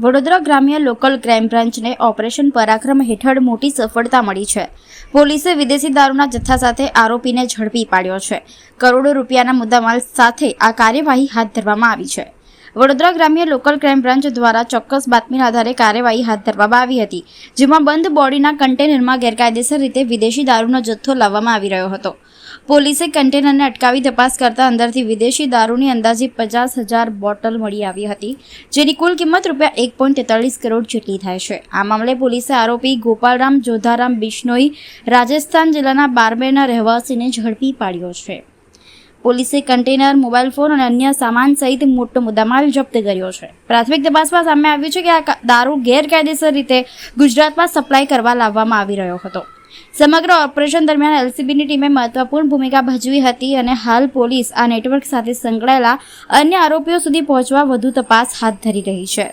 વડોદરા ગ્રામ્ય local crime બ્રાન્ચને operation પરાક્રમ હેઠળ મોટી સફળતા મળી છે. પોલીસે વિદેશી દારૂના જથ્થા સાથે આરોપીને ઝડપી પાડ્યો છે. કરોડો રૂપિયાના મુદ્દામાલ સાથે આ કાર્યવાહી હાથ ધરવામાં આવી છે. વડોદરા ગ્રામ્ય લોકલ ક્રાઇમ બ્રાન્ચ દ્વારા ચોક્કસ બાતમીના આધારે કાર્યવાહી હાથ ધરવામાં આવી હતી, જેમાં બંધ બોડીના કન્ટેનરમાં ગેરકાયદેસર રીતે વિદેશી દારૂનો જથ્થો લાવવામાં આવી રહ્યો હતો. પોલીસે કન્ટેનરને અટકાવી તપાસ કરતા અંદરથી વિદેશી દારૂની અંદાજે 50,000 બોટલ મળી આવી હતી, જેની કુલ કિંમત ₹1.43 કરોડ જેટલી થાય છે. આ મામલે પોલીસે આરોપી ગોપાલરામ જોધારામ બિશ્નોઈ રાજસ્થાન જિલ્લાના બારમેરના રહેવાસીને ઝડપી પાડ્યો છે. પોલીસે કન્ટેનર, મોબાઈલ ફોન અને અન્ય સામાન સહિત મોટો મુદ્દામાલ જપ્ત કર્યો છે. પ્રાથમિક તપાસમાં સામે આવ્યું છે કે આ દારૂ ગેરકાયદેસર રીતે ગુજરાતમાં સપ્લાય કરવા લાવવામાં આવી રહ્યો હતો. સમગ્ર ઓપરેશન દરમિયાન એલસીબીની ટીમે મહત્વપૂર્ણ ભૂમિકા ભજવી હતી અને હાલ પોલીસ આ નેટવર્ક સાથે સંકળાયેલા અન્ય આરોપીઓ સુધી પહોંચવા વધુ તપાસ હાથ ધરી રહી છે.